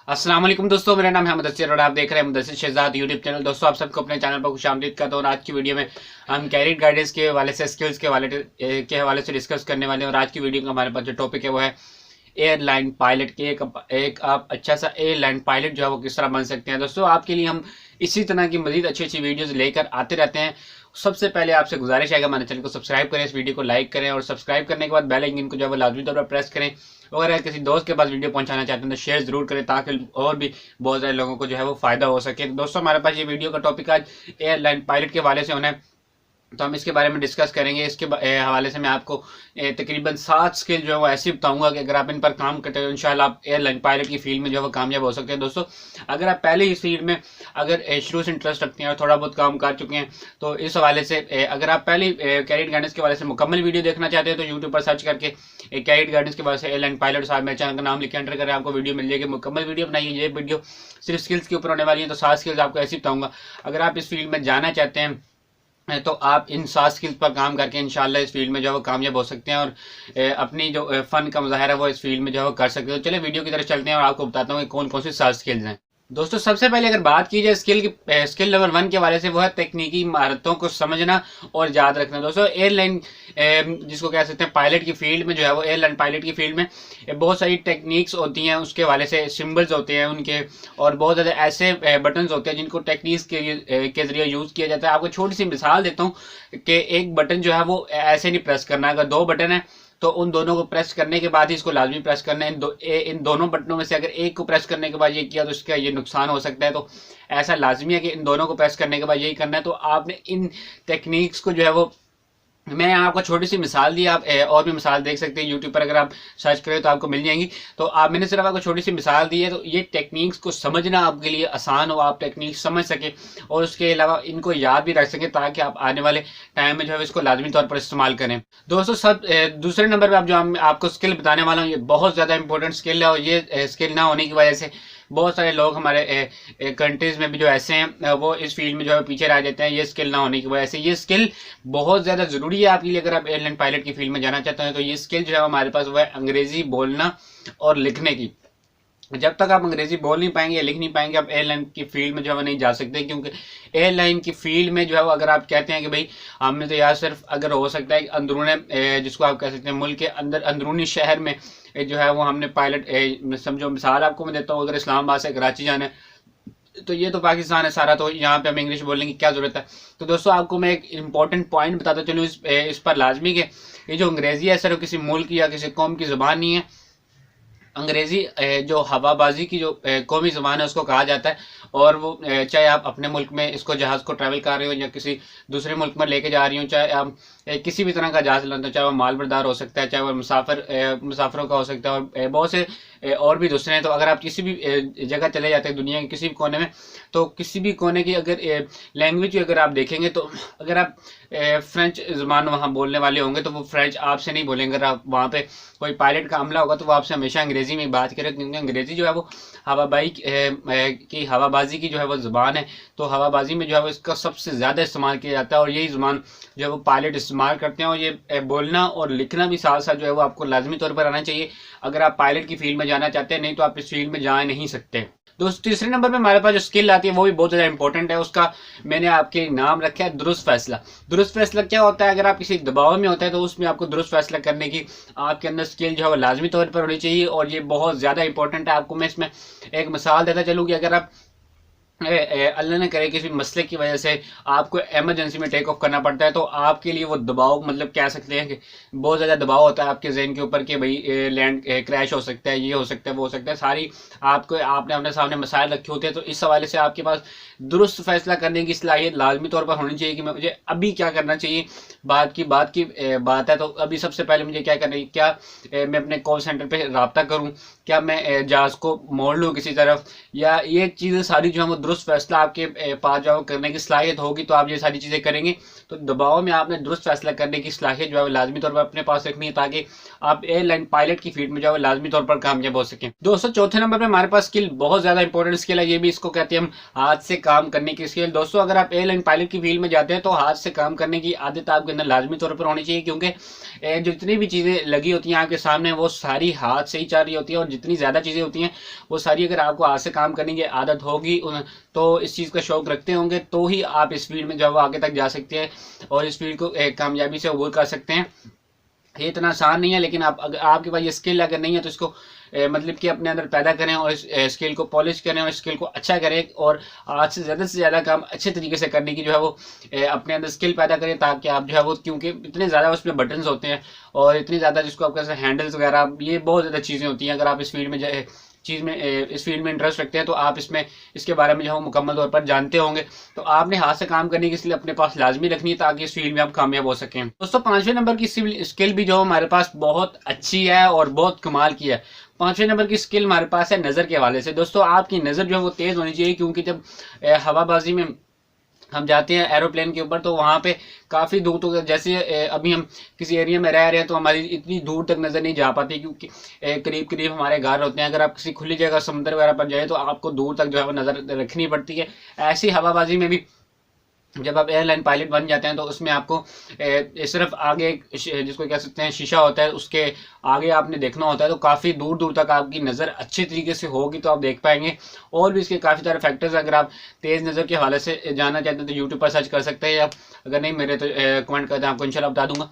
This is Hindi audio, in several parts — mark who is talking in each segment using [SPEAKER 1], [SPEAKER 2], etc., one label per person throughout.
[SPEAKER 1] अस्सलाम वालेकुम दोस्तों, मेरा नाम है मुदस्सिर और आप देख रहे हैं मुदस्सिर शहजाद यूट्यूब चैनल। दोस्तों, आप सबको अपने चैनल पर खुशामदीद करता हूँ। और आज की वीडियो में हम कैरियर गाइडेंस के हवाले से, स्किल्स के हवाले से डिस्कस करने वाले हैं। और आज की वीडियो का हमारे पास जो टॉपिक है वो है एयरलाइन पायलट के। एक आप अच्छा सा एयरलाइन पायलट जो है वो किस तरह बन सकते हैं। दोस्तों, आपके लिए हम इसी तरह की मजीद अच्छी अच्छी वीडियोस लेकर आते रहते हैं। सबसे पहले आपसे गुजारिश है कि हमारे चैनल को सब्सक्राइब करें, इस वीडियो को लाइक करें और सब्सक्राइब करने के बाद बेल आइकन को जो है वो लाजमी तौर पर प्रेस करें। और अगर किसी दोस्त के पास वीडियो पहुंचाना चाहते हैं तो शेयर जरूर करें ताकि और भी बहुत सारे लोगों को जो है वो फायदा हो सके। तो दोस्तों, हमारे पास ये वीडियो का टॉपिक आज एयरलाइन पायलट के हवाले से होना है, तो हम इसके बारे में डिस्कस करेंगे। इसके हवाले से मैं आपको तकरीबन 7 स्किल जो है वो ऐसे बताऊंगा कि अगर आप इन पर काम करते हो इंशाल्लाह आप एयरलाइन पायलट की फील्ड में जो है वो कामयाब हो सकते हैं। दोस्तों, अगर आप पहले इस फील्ड में अगर शुरू से इंटरेस्ट रखते हैं और थोड़ा बहुत काम कर चुके हैं तो इस हवाले से अगर आप पहले कैरियर गाइडेंस के हवाले से मुकम्मल वीडियो देखना चाहते हैं तो यूट्यूब पर सर्च करके कैरियर गाइडेंस के हवाले से एयरलाइन पायलट साहब मेरे चैनल का नाम लिख के एंटर करें, आपको वीडियो मिल जाएगी। मुकम्मल वीडियो बनाइए, ये वीडियो सिर्फ स्किल्स के ऊपर होने वाली है। तो 7 स्किल्स आपको ऐसी बताऊंगा, अगर आप इस फील्ड में जाना चाहते हैं तो आप इन 7 स्किल्स पर काम करके इंशाल्लाह इस फील्ड में जो है वो कामयाब हो सकते हैं और अपनी जो फन का मुजाहरा है वो इस फील्ड में जो है वो कर सकते हैं। तो चलिए वीडियो की तरफ चलते हैं और आपको बताता हूँ कि कौन कौन सी 7 स्किल्स हैं। दोस्तों, सबसे पहले अगर बात की जाए स्किल नंबर 1 के हवाले से, वो है तकनीकी महारतों को समझना और याद रखना। दोस्तों, एयरलाइन जिसको कह सकते हैं पायलट की फील्ड में जो है वो एयरलाइन पायलट की फील्ड में बहुत सारी टेक्निक्स होती हैं, उसके हवाले से सिंबल्स होते हैं उनके, और बहुत ज़्यादा ऐसे बटन्स होते हैं जिनको टेक्निक्स के जरिए यूज़ किया जाता है। आपको छोटी सी मिसाल देता हूँ कि एक बटन जो है वो ऐसे नहीं प्रेस करना है। अगर 2 बटन है तो उन दोनों को प्रेस करने के बाद ही इसको लाजमी प्रेस करना है। इन दोनों बटनों में से अगर एक को प्रेस करने के बाद ये किया तो इसका ये नुकसान हो सकता है। तो ऐसा लाजमी है कि इन दोनों को प्रेस करने के बाद यही करना है। तो आपने इन टेक्निक्स को जो है वो, मैं आपको छोटी सी मिसाल दी, आप और भी मिसाल देख सकते हैं यूट्यूब पर, अगर आप सर्च करें तो आपको मिल जाएंगी। तो मैंने सिर्फ आपको छोटी सी मिसाल दी है, तो ये टेक्निक्स को समझना आपके लिए आसान हो, आप टेक्निक्स समझ सके और उसके अलावा इनको याद भी रख सके ताकि आप आने वाले टाइम में जो है इसको लाजमी तौर पर इस्तेमाल करें। दोस्तों, दूसरे नंबर पर जो आपको स्किल बताने वाला हूँ ये बहुत ज़्यादा इंपॉर्टेंट स्किल है, और ये स्किल ना होने की वजह से बहुत सारे लोग हमारे कंट्रीज में भी जो ऐसे हैं वो इस फील्ड में जो है पीछे रह जाते हैं, ये स्किल ना होने की वजह से। ये स्किल बहुत ज़्यादा ज़रूरी है आपके लिए अगर आप एयरलाइन पायलट की फील्ड में जाना चाहते हैं। तो ये स्किल जो है हमारे पास वो है अंग्रेज़ी बोलना और लिखने की। जब तक आप अंग्रेजी बोल नहीं पाएंगे या लिख नहीं पाएंगे आप एयरलाइन की फील्ड में जो है नहीं जा सकते, क्योंकि एयरलाइन की फील्ड में जो है अगर आप कहते हैं कि भाई हमने तो यार सिर्फ अगर हो सकता है अंदरूनी जिसको आप कह सकते हैं मुल्क के अंदर अंदरूनी शहर में जो है वो हमने पायलट, समझो मिसाल आपको मैं देता हूँ, अगर इस्लामाबाद से कराची जाना है तो ये तो पाकिस्तान है सारा, तो यहाँ पे हमें इंग्लिश बोलने की क्या ज़रूरत है। तो दोस्तों, आपको मैं एक इंपॉर्टेंट पॉइंट बताता चलूँ इस पर लाजमी के ये जो अंग्रेज़ी है सिर्फ किसी मुल्क या किसी कौम की ज़बान नहीं है। अंग्रेज़ी जो हवाबाजी की जो कौमी ज़बान है उसको कहा जाता है, और वो चाहे आप अपने मुल्क में इसको जहाज़ को ट्रैवल कर रहे हो या किसी दूसरे मुल्क में लेके जा रही हो, चाहे आप किसी भी तरह का जहाज़ चलाते हो, चाहे वो माल बरदार हो सकता है, चाहे वो मुसाफिरों का हो सकता है, और बहुत से और भी दूसरे हैं। तो अगर आप किसी भी जगह चले जाते हैं दुनिया के किसी भी कोने में, तो किसी भी कोने की अगर लैंग्वेज अगर आप देखेंगे तो अगर आप फ्रेंच ज़बान वहाँ बोलने वाले होंगे तो वो फ्रेंच आपसे नहीं बोलेंगे। अगर आप वहाँ पे कोई पायलट का अमला होगा तो वो आपसे हमेशा अंग्रेज़ी में बात करें, क्योंकि अंग्रेज़ी जो है वो हवाबाजी की जो है वो ज़बान है। तो हवाबाजी में जो है वो इसका सबसे ज़्यादा इस्तेमाल किया जाता है, और यही ज़बान जो है वो पायलट इस्तेमाल करते हैं। और ये बोलना और लिखना भी साथ साथ जो है वो आपको लाजमी तौर पर आना चाहिए अगर आप पायलट की फील्ड में जाना चाहते हैं, नहीं तो आप इस फील्ड में जा नहीं सकते। दोस्तों, तीसरे नंबर पे हमारे पास जो स्किल आती है वो भी बहुत ज़्यादा इंपॉर्टेंट है, उसका मैंने आपके नाम रखा है दुरुस्त फैसला। दुरुस्त फैसला क्या होता है? अगर आप किसी दबाव में होता है तो उसमें आपको दुरुस्त फैसला करने की आपके अंदर स्किल जो है वो लाजमी तौर पर होनी चाहिए, और ये बहुत ज़्यादा इंपॉर्टेंट है। आपको मैं इसमें एक मिसाल देता चलूँ कि अगर आप अल्लाह ने करे किसी मसले की वजह से आपको इमरजेंसी में टेक ऑफ करना पड़ता है, तो आपके लिए वो दबाव, मतलब कह सकते हैं कि बहुत ज़्यादा दबाव होता है आपके जहन के ऊपर कि भाई लैंड क्रैश हो सकता है, ये हो सकता है, वो हो सकता है, सारी आपने अपने सामने मसाइल रखे होते हैं। तो इस हवाले से आपके पास दुरुस्त फैसला करने की सलाहियत लाजमी तौर पर होनी चाहिए कि मुझे अभी क्या करना चाहिए। बात है तो अभी सबसे पहले मुझे क्या करना है, क्या मैं अपने कॉल सेंटर पर रब्ता करूँ, क्या मैं जहाज़ को मोड़ लूँ किसी तरफ, या ये चीज़ें सारी जो है वो दुरुस्त फैसला आपके पास जो है करने की सलाहियत होगी तो आप ये सारी चीज़ें करेंगे। तो दबाव में आपने दुरुस्त फैसला करने की सलाहियत जो है लाजमी तौर पर अपने पास रखनी है, ताकि आप एयरलाइन पायलट की फील्ड में जो है लाजमी तौर पर कामयाब हो सकें। दोस्तों चौथे नंबर पर हमारे पास स्किल बहुत ज़्यादा इंपॉर्टेंट स्किल है, ये भी इसको कहते हैं हम हाथ से काम करने की स्किल। दोस्तों अगर आप एयरलाइन पायलट की फील्ड में जाते हैं तो हाथ से काम करने की आदत आपके अंदर लाजमी तौर पर होनी चाहिए, क्योंकि जितनी भी चीज़ें लगी होती हैं आपके सामने वो सारी हाथ से ही चल रही होती है, और जितनी ज़्यादा चीज़ें होती हैं वो सारी अगर आपको हाथ से काम करने की आदत होगी तो इस चीज़ का शौक रखते होंगे तो ही आप इस फील्ड में जो है आगे तक जा सकते हैं और इस फील्ड को कामयाबी से अबूर कर सकते हैं। ये इतना आसान नहीं है, लेकिन आप अगर आपके पास ये स्किल अगर नहीं है तो इसको मतलब कि अपने अंदर पैदा करें और इस स्किल को पॉलिश करें और स्किल को अच्छा करें, और आज से ज़्यादा काम अच्छे तरीके से करने की जो है वो अपने अंदर स्किल पैदा करें, ताकि आप जो है वो, क्योंकि इतने ज़्यादा उसमें बटन्स होते हैं और इतनी ज़्यादा जिसको आप कैसे हैंडल्स वगैरह, ये बहुत ज़्यादा चीज़ें होती हैं। अगर आप इस फील्ड में इस फील्ड में इंटरेस्ट रखते हैं तो आप इसके बारे में जो है मुकम्मल तौर पर जानते होंगे। तो आपने हाथ से काम करने की स्किल अपने पास लाजमी रखनी है ताकि इस फील्ड में आप कामयाब हो सकें। दोस्तों 5वें नंबर की स्किल भी जो हमारे पास बहुत अच्छी है और बहुत कमाल की है। 5वें नंबर की स्किल हमारे पास है नज़र के हवाले से। दोस्तों आपकी नज़र जो है वो तेज़ होनी चाहिए, क्योंकि जब हवाबाजी में हम जाते हैं एरोप्लेन के ऊपर तो वहाँ पे काफ़ी दूर तक, जैसे अभी हम किसी एरिया में रह रहे हैं तो हमारी इतनी दूर तक नज़र नहीं जा पाती, क्योंकि करीब करीब हमारे घर होते हैं। अगर आप किसी खुली जगह समुद्र वगैरह पर जाए तो आपको दूर तक जो है वो नज़र रखनी पड़ती है। ऐसी हवाबाजी में भी जब आप एयरलाइन पायलट बन जाते हैं तो उसमें आपको सिर्फ आगे जिसको कह सकते हैं शीशा होता है, उसके आगे आपने देखना होता है, तो काफ़ी दूर दूर तक आपकी नज़र अच्छी तरीके से होगी तो आप देख पाएंगे। और भी इसके काफ़ी सारे फैक्टर्स, अगर आप तेज़ नज़र के हवाले से जानना चाहते हैं तो यूट्यूब पर सर्च कर सकते हैं, या अगर नहीं मेरे तो कमेंट करते हैं, आपको इंशाल्लाह बता दूंगा।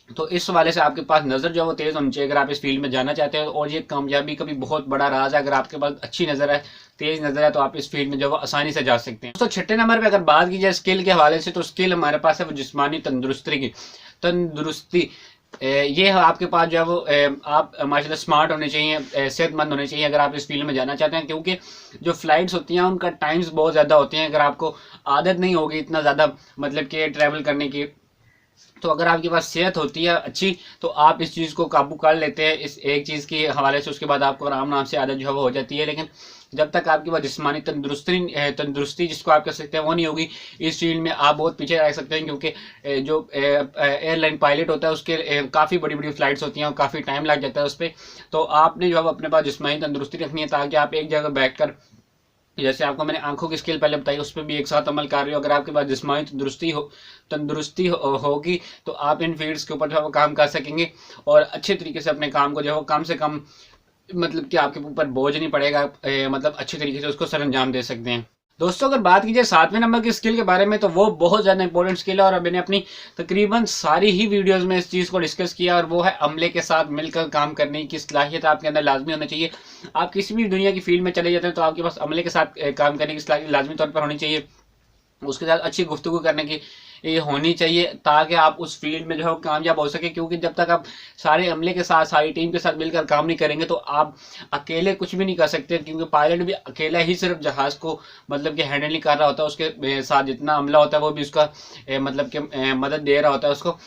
[SPEAKER 1] तो इस वाले से आपके पास नज़र जो है वो तेज़ होनी चाहिए अगर आप इस फील्ड में जाना चाहते हैं, और ये कामयाबी का भी बहुत बड़ा राज है। अगर आपके पास अच्छी नज़र है, तेज़ नज़र है, तो आप इस फील्ड में जो है आसानी से जा सकते हैं। दोस्तों 6ठे नंबर पे अगर बात की जाए स्किल के हवाले से, तो स्किल हमारे पास है वो जिस्मानी तंदुरुस्ती। ये है आपके पास जो है वो आप माशाल्लाह स्मार्ट होने चाहिए, सेहतमंद होने चाहिए अगर आप इस फील्ड में जाना चाहते हैं, क्योंकि जो फ्लाइट्स होती हैं उनका टाइम्स बहुत ज़्यादा होते हैं। अगर आपको आदत नहीं होगी इतना ज़्यादा मतलब कि ट्रैवल करने की, तो अगर आपके पास सेहत होती है अच्छी तो आप इस चीज़ को काबू कर लेते हैं इस एक चीज़ के हवाले से, उसके बाद आपको आराम से आदत जो है वो हो जाती है। लेकिन जब तक आपके पास जिस्मानी तंदुरुस्ती जिसको आप कह सकते हैं वो नहीं होगी, इस फील्ड में आप बहुत पीछे रह सकते हैं, क्योंकि जो एयरलाइन पायलट होता है उसके काफ़ी बड़ी बड़ी फ्लाइट्स होती हैं और काफ़ी टाइम लग जाता है उस पर। तो आपने जो है अपने पास जिस्मानी तंदुरुस्ती रखनी है, ताकि आप एक जगह बैठ कर, जैसे आपको मैंने आंखों की स्किल पहले बताई, उस पर भी एक साथ अमल कर रहे हो। अगर आपके पास जिस्मानी तंदुरुस्ती होगी तो आप इन फील्ड्स के ऊपर जो है वो काम कर सकेंगे और अच्छे तरीके से अपने काम को जो है कम से कम, मतलब कि आपके ऊपर बोझ नहीं पड़ेगा, मतलब अच्छे तरीके से उसको सरअंजाम दे सकते हैं। दोस्तों अगर बात की जाए 7वें नंबर की स्किल के बारे में, तो वो बहुत ज़्यादा इंपॉर्टेंट स्किल है और मैंने अपनी तकरीबन सारी ही वीडियोस में इस चीज़ को डिस्कस किया, और वो है अमले के साथ मिलकर काम करने की सलाहियत आपके अंदर लाजमी होनी चाहिए। आप किसी भी दुनिया की फील्ड में चले जाते हैं तो आपके पास अमले के साथ काम करने की सलाहियत लाजमी तौर पर होनी चाहिए, उसके साथ अच्छी गुफ्तगू करने की ये होनी चाहिए, ताकि आप उस फील्ड में जो है कामयाब हो सके। क्योंकि जब तक आप सारे अमले के साथ, सारी टीम के साथ मिलकर काम नहीं करेंगे तो आप अकेले कुछ भी नहीं कर सकते, क्योंकि पायलट भी अकेला ही सिर्फ जहाज़ को मतलब कि हैंडल नहीं कर रहा होता, उसके साथ जितना अमला होता है वो भी उसका मतलब कि मदद दे रहा होता है उसको।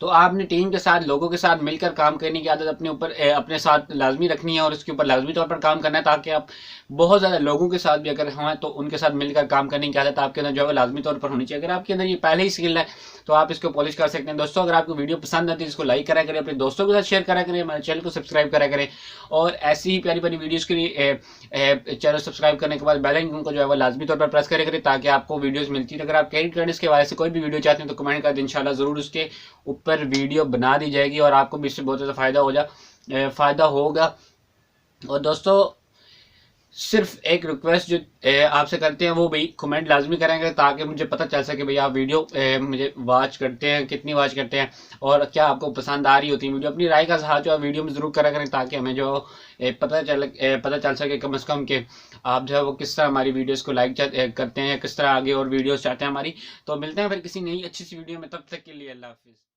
[SPEAKER 1] तो आपने टीम के साथ, लोगों के साथ मिलकर काम करने की आदत अपने ऊपर अपने साथ लाजमी रखनी है और उसके ऊपर लाजमी तौर पर काम करना है, ताकि आप बहुत ज़्यादा लोगों के साथ भी अगर हैं तो उनके साथ मिलकर काम करने की आदत आपके अंदर जो है लाजमी तौर पर होनी चाहिए। अगर आपके अंदर ये पहले ही स्किल है तो आप इसको पॉलिश कर सकते हैं। दोस्तों अगर आपको वीडियो पसंद आती है इसको लाइक करा करें, अपने दोस्तों के साथ शेयर करा करें, हमारे चैनल को सब्सक्राइब करा करें, और ऐसी ही प्यारी प्यारी वीडियोज़ के लिए चैनल सब्सक्राइब करने के बाद बेल आइकन को जो है वो लाजमी तौर पर प्रेस करें, ताकि आपको वीडियोज़ मिलती है। अगर आप कैरियर गाइडेंस के बारे से कोई भी वीडियो चाहते हैं तो कमेंट कर दें, इंशाल्लाह ज़रूर उसके ऊपर वीडियो बना दी जाएगी और आपको भी इससे बहुत ज़्यादा फ़ायदा होगा। और दोस्तों सिर्फ एक रिक्वेस्ट जो आपसे करते हैं वो भी कमेंट लाजमी करेंगे, ताकि मुझे पता चल सके भाई आप वीडियो मुझे वॉच करते हैं, कितनी वॉच करते हैं और क्या आपको पसंद आ रही होती है वीडियो। अपनी राय का इज़हार जो है वीडियो में ज़रूर करा करें, ताकि हमें जो पता चल सके कम से कम कि आप जो है वो किस तरह हमारी वीडियोज़ को लाइक करते हैं, किस तरह आगे और वीडियोज़ चाहते हैं हमारी। तो मिलते हैं फिर किसी नई अच्छी सी वीडियो में, तब तक के लिए अल्लाह हाफिज़।